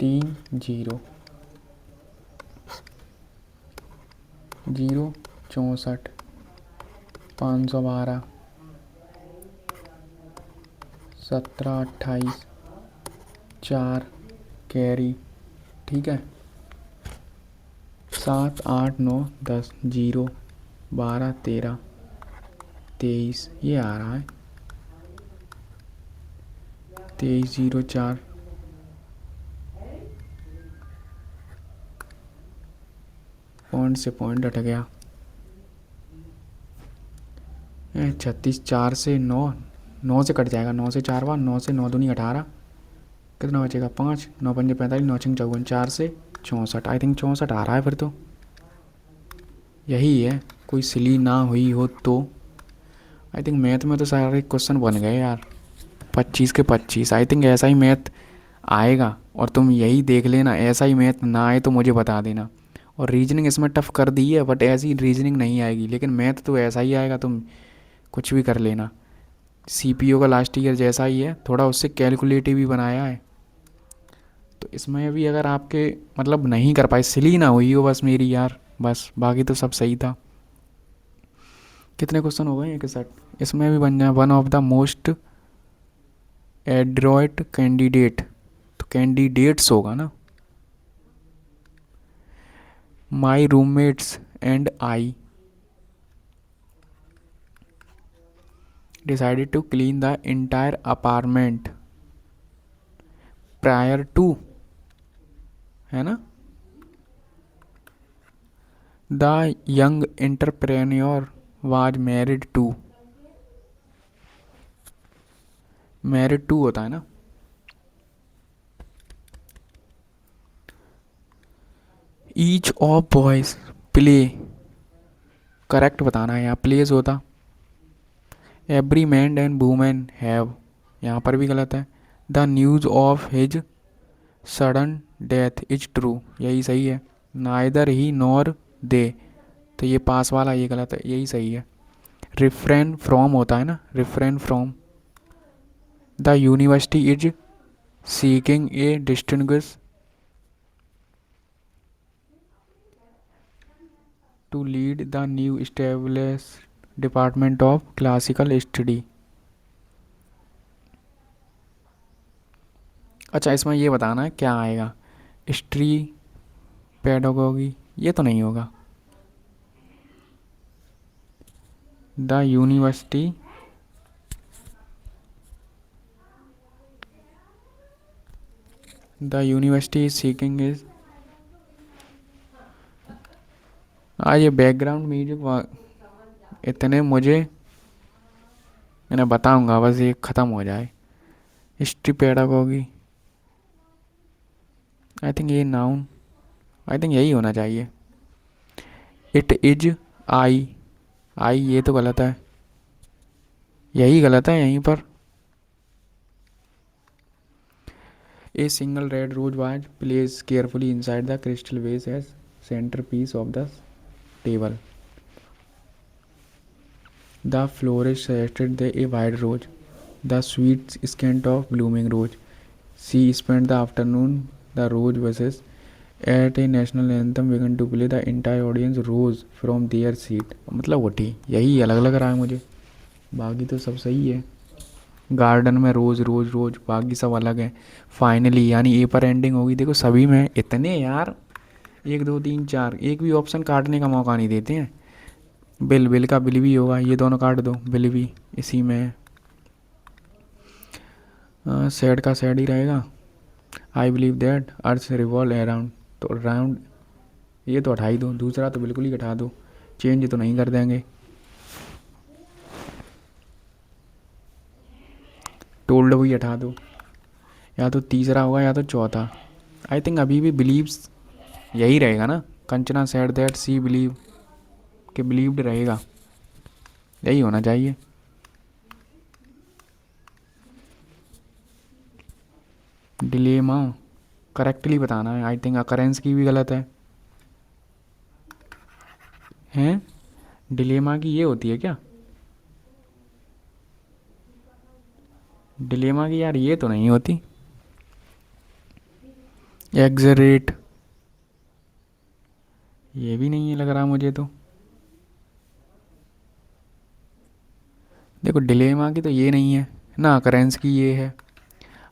3 0 0 64 512 17 28 4 कैरी, ठीक है। 7 8 9 10 0 12 13 23 ये आ रहा है 23 0 4 पॉइंट से पॉइंट हट गया। 36, 4 से 9, 9 से कट जाएगा, 9 से 4 बार, 9 से 9 दूनी 18, कितना बचेगा 5, 9 पंजे 45, 9 छंग 54, 4 से 64। आई थिंक 64 आ रहा है फिर तो, यही है, कोई सिली ना हुई हो तो। आई थिंक मैथ में तो सारे क्वेश्चन बन गए यार, 25 के 25। आई थिंक ऐसा ही मैथ आएगा और तुम यही देख लेना, ऐसा ही मैथ ना आए तो मुझे बता देना। और रीजनिंग इसमें टफ कर दी है, बट ऐसी रीजनिंग नहीं आएगी, लेकिन मैथ तो ऐसा ही आएगा, तुम कुछ भी कर लेना। सीपीओ का लास्ट ईयर जैसा ही है, थोड़ा उससे कैलकुलेटिव भी बनाया है। तो इसमें भी अगर आपके मतलब नहीं कर पाए, सिली ना हुई हो बस मेरी यार, बस बाकी तो सब सही था। कितने क्वेश्चन हो गए हैं? 61। इसमें भी बन जाए one of the most adroit candidate, तो कैंडिडेट्स होगा ना। My roommates and I decided to clean the entire apartment prior to, है ना। The young entrepreneur was married to होता है ना। Each of boys play, correct बताना है, यहाँ प्लेस होता। Every man and women have, यहाँ पर भी गलत है। The news of his sudden death is true, यही सही है। नाइदर ही नॉर दे, तो ये पास वाला ये गलत है, यही सही है। रिफ्रेन फ्रॉम होता है ना, refrain from. The university is seeking a distinguish to lead the new establish department of classical study. अच्छा, इसमें ये बताना है क्या आएगा, हिस्ट्री पेडागोगी, ये तो नहीं होगा। The university is seeking is, ये बैकग्राउंड म्यूजिक इतने मुझे मैंने बताऊंगा, बस ये ख़त्म हो जाए। हिस्ट्री पेडागोगी, आई थिंक ये नाउन, आई थिंक यही होना चाहिए। इट इज आई, आई ये तो गलत है, यही गलत है यहीं पर। A single red rose was place carefully inside the crystal vase as centre piece of the table. The florist suggested the a white rose, the sweet scent of blooming rose. She spend the afternoon the rose verses at a national anthem began to play the entire audience rose from their seat, मतलब उठी, यही अलग लग रहा है मुझे, बाकी तो सब सही है। गार्डन में रोज रोज रोज, बाकी सब अलग है। फाइनली यानी ए पर एंडिंग होगी, देखो सभी में इतने यार, 1 2 3 4, एक भी ऑप्शन काटने का मौका नहीं देते हैं। बिल, बिल का बिल भी होगा, ये दोनों काट दो, बिल भी इसी में है। सैड का सैड ही रहेगा। I believe that earth revolve around, तो अराउंड ये तो हटा ही दो, दूसरा तो बिल्कुल ही हटा दो, चेंज तो नहीं कर देंगे। टोल्ड भी हटा दो, या तो तीसरा होगा या तो चौथा। आई थिंक अभी भी बिलीव्स यही रहेगा ना, Kanchana said that she believe, के बिलीव्ड रहेगा, यही होना चाहिए। डिलेमा करेक्टली बताना है, आई थिंक अकरेंस की भी गलत है। हैं, डिलेमा की ये होती है क्या, डिलेमा की यार ये तो नहीं होती। एग्जरेट, ये भी नहीं है लग रहा मुझे तो। देखो डिलेमा की तो ये नहीं है ना, अकरेंस की ये है।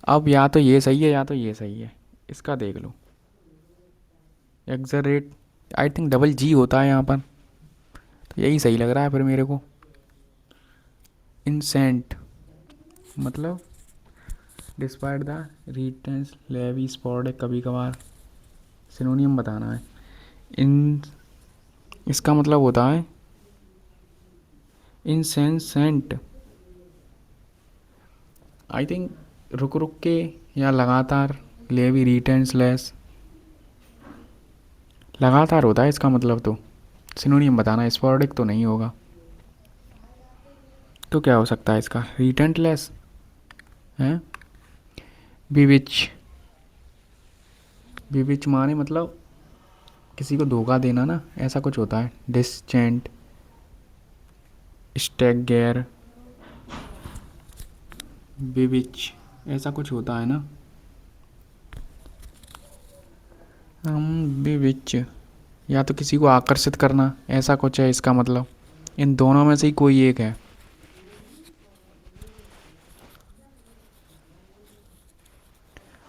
अब या तो ये सही है या तो ये सही है, इसका देख लो। एग्जरेट, आई थिंक डबल जी होता है यहाँ पर, तो यही सही लग रहा है फिर मेरे को। इंसेंट मतलब डिस्पाइट द रिटेंस लेवी स्पॉट है, कभी कभार सिनोनियम बताना है। इन इसका मतलब होता है इनसेंसेंट। आई थिंक रुक रुक के या लगातार, ले भी रिटेंसलेस, लगातार होता है इसका मतलब। तो सिनोनियम बताना, स्पोरेडिक तो नहीं होगा। तो क्या हो सकता है इसका? रिटेंटलेस है। बिविच, बिविच माने मतलब किसी को धोखा देना ना, ऐसा कुछ होता है। डिसचेंट, स्टैगेर, बिविच, ऐसा कुछ होता है ना। बिविच या तो किसी को आकर्षित करना, ऐसा कुछ है इसका मतलब। इन दोनों में से ही कोई एक है।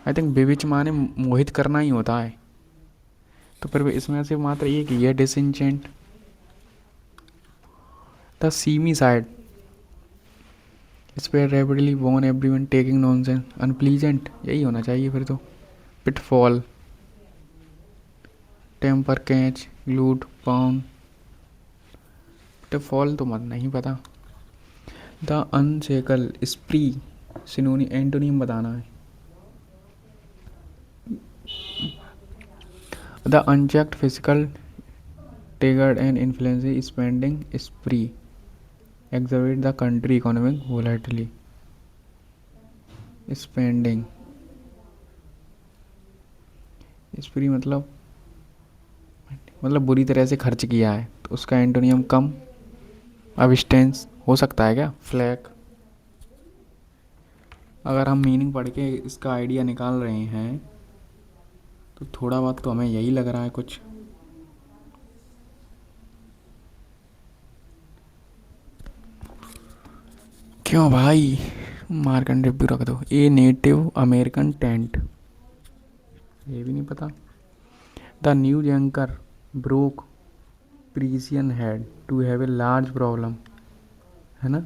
आई थिंक बिविच माने मोहित करना ही होता है। तो फिर इसमें से मात्र एक ही है, disenchant. The seamy side, spare rapidly wan everyone taking nonsense, unpleasant, यही होना चाहिए फिर तो। Pitfall, temper catch, glut, pound. Pitfall तो मत नहीं पता। द अनशेकल स्प्री, सिनोनी एंटोनियम बताना है। The unchecked physical triggered and influencing spending spree, exacerbate the country economic volatility. Spending spree मतलब बुरी तरह से खर्च किया है, तो उसका एंटोनियम कम। अबिस्टेंस हो सकता है क्या? फ्लैक। अगर हम मीनिंग पढ़ के इसका आइडिया निकाल रहे हैं तो थोड़ा बहुत तो हमें यही लग रहा है कुछ। क्यों भाई? मार्कन रिव्यू रख दो। ए नेटिव अमेरिकन टेंट, ये भी नहीं पता। The news anchor broke Priscian had to have a large problem, है ना।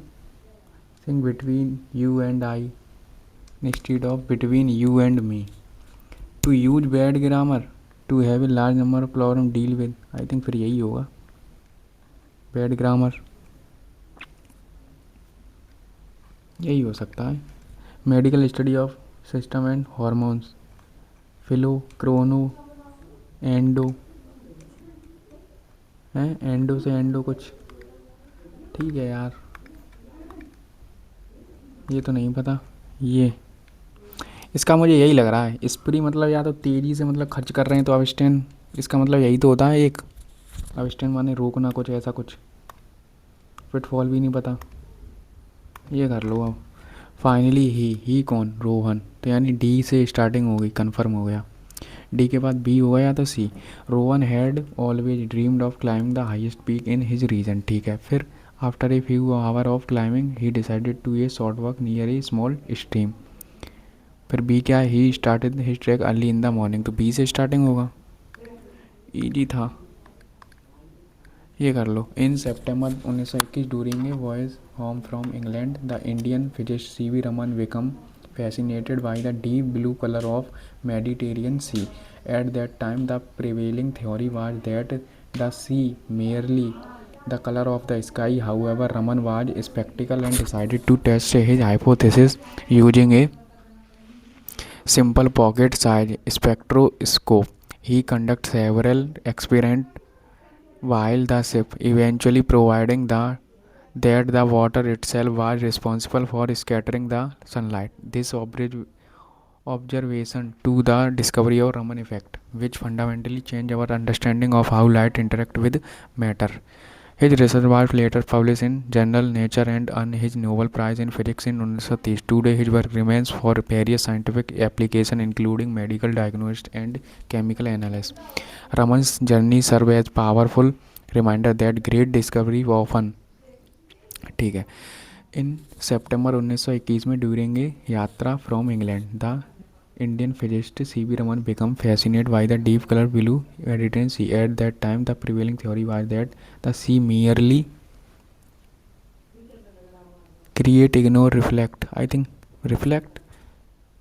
Think between you and I instead of between you and me. To use bad grammar, to have a large number of problem deal with. I think फिर यही होगा, bad grammar, यही हो सकता है। Medical study of system and hormones, philo, chrono, endo है। Endo से endo कुछ, ठीक है यार, ये तो नहीं पता। ये इसका मुझे यही लग रहा है। स्प्री मतलब या तो तेज़ी से मतलब खर्च कर रहे हैं, तो अविस्टेन इसका मतलब यही तो होता है एक। अविस्टेन माने रोकना, कुछ ऐसा कुछ। फिटफॉल भी नहीं पता, ये कर लो अब। फाइनली ही कौन? रोहन। तो यानी डी से स्टार्टिंग हो गई, कन्फर्म हो गया। डी के बाद बी हो गया तो C. Rohan had always dreamed of climbing the highest peak in his region, ठीक है। फिर after a few hour of climbing he decided to a short walk near a small stream. फिर बी क्या है? He started his track early in the morning, तो B से starting होगा, easy था, ये कर लो। In September 1921 during a voyage home from England the Indian physicist C V Raman become fascinated by the deep blue color of Mediterranean Sea. At that time, the prevailing theory was that the sea merely the color of the sky. However, Raman was skeptical and decided to test his hypothesis using a simple pocket-sized spectroscope. He conducted several experiments while the ship, eventually proving that the water itself was responsible for scattering the sunlight. This observation to the discovery of Raman effect, which fundamentally changed our understanding of how light interacts with matter. His research was later published in journal Nature and earned his Nobel Prize in Physics in 1930. Today, his work remains for various scientific applications, including medical diagnosis and chemical analysis. Raman's journey serves as powerful reminder that great discovery often, ठीक है। इन September 1921 में during a यात्रा from England the Indian physicist C V Raman become fascinated by the deep colour blue Mediterranean sea. At that time the prevailing theory was that the sea merely create, ignore, reflect, I think reflect,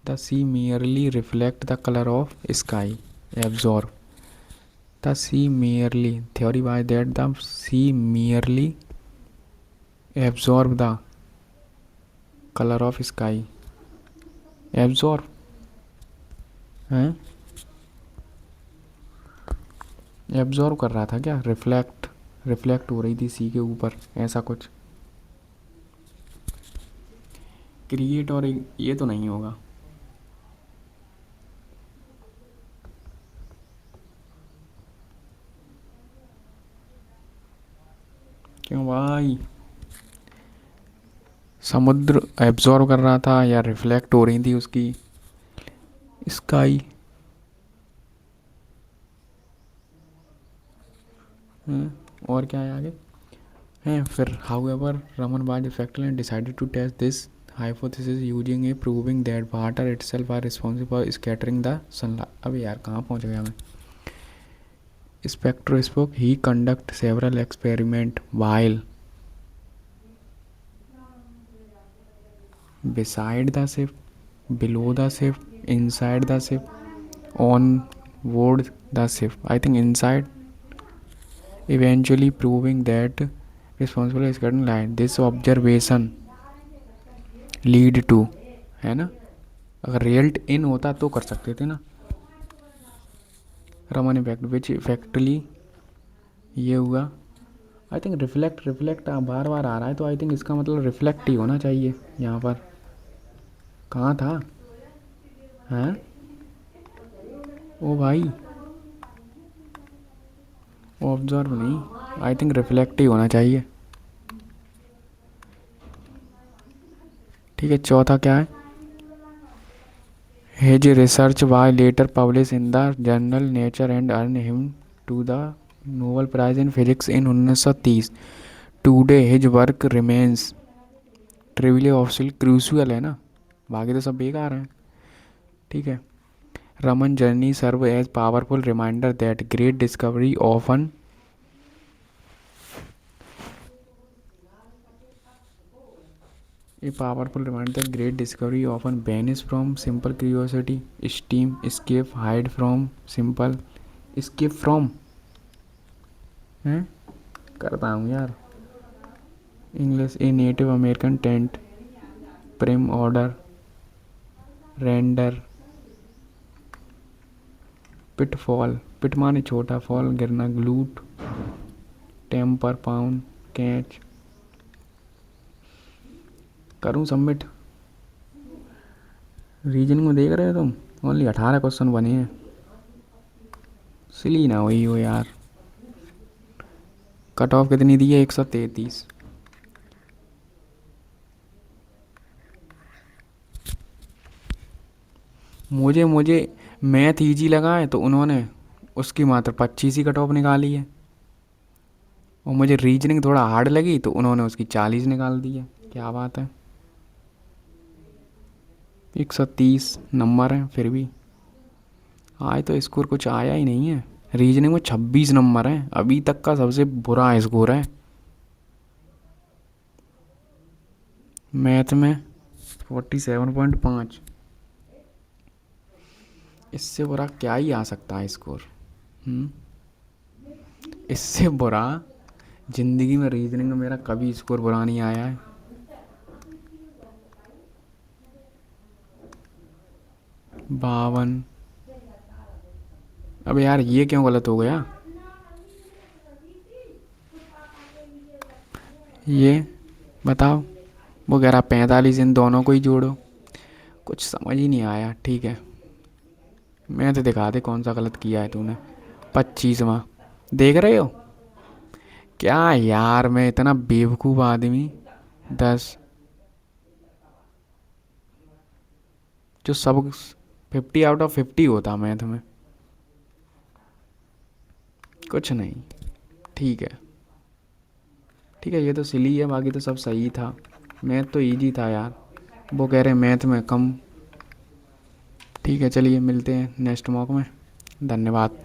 the sea merely reflect the colour of sky, absorb. The sea merely, theory was that the sea merely absorb the color of sky. Absorb हैं, absorb कर रहा था क्या? Reflect हो रही थी सी के ऊपर, ऐसा कुछ। क्रिएट और ये तो नहीं होगा। क्यों भाई? समुद्र एब्जॉर्व कर रहा था या रिफ्लेक्ट हो रही थी उसकी स्काई? और क्या है आगे? हैं फिर however Raman was effective and decided to test this hypothesis using a proving that water itself are responsible for scattering the sunlight। अबे यार कहाँ पहुँच गया मैं? Spectroscope he conduct several experiment while beside the ship, below the ship, inside the ship, on board the ship, I think inside, eventually proving that responsible for scattering light। This observation lead to, है ना? अगर रियल्ट इन होता तो कर सकते थे ना। Raman effect which इफेक्टली ये हुआ। आई थिंक रिफ्लेक्ट बार बार आ रहा है, तो आई थिंक इसका मतलब रिफ्लेक्ट ही होना चाहिए यहाँ पर। कहाँ था? हैं? ओ भाई, ऑब्जर्व नहीं, आई थिंक रिफ्लेक्ट ही होना चाहिए। ठीक है, चौथा क्या है? His research was later publish in the journal Nature and earn him to the Nobel prize in physics in 1930। Today his work remains trivially official crucial, है ना? बाकी तो सब बेकार हैं। ठीक है, Raman journey serve as powerful reminder that great discovery often A powerful reminder that great discovery often vanish from simple curiosity, steam, escape, hide from, simple, escape from, हैं? करता हूँ यार। English a native American tent, प्रेम order, render, pit fall, pit माने छोटा, fall गिरना, glut, temper, pound, catch. करूँ submit? Reasoning में देख रहे हो तुम, ओनली 18 क्वेश्चन बने हैं। सिली ना हुई हो यार। कट ऑफ कितनी दी है? 133। मुझे मैथ ईजी लगा है तो उन्होंने उसकी मात्र 25 ही कट ऑफ निकाली है, और मुझे रीजनिंग थोड़ा हार्ड लगी तो उन्होंने उसकी 40 निकाल दी है। क्या बात है? 130 नंबर है फिर भी। आज तो स्कोर कुछ आया ही नहीं है। रीजनिंग में 26 नंबर है, अभी तक का सबसे बुरा स्कोर है। मैथ में 47.5, इससे बुरा क्या ही आ सकता है स्कोर? इससे बुरा जिंदगी में रीजनिंग में मेरा कभी स्कोर बुरा नहीं आया है। बावन। अब यार ये क्यों गलत हो गया? ये बताओ। वो कह रहा 45, इन दोनों को ही जोड़ो। कुछ समझ ही नहीं आया। ठीक है, मैं तो दिखा दे कौन सा गलत किया है तूने। 25वां देख रहे हो क्या यार? मैं इतना बेवकूफ़ आदमी। 10 जो सब 50/50 होता मैथ में। कुछ नहीं। ठीक है, ठीक है, ये तो सिली है, बाकी तो सब सही था। मैथ तो इजी था यार, वो कह रहे मैथ में कम। ठीक है, चलिए मिलते हैं नेक्स्ट मॉक में। धन्यवाद।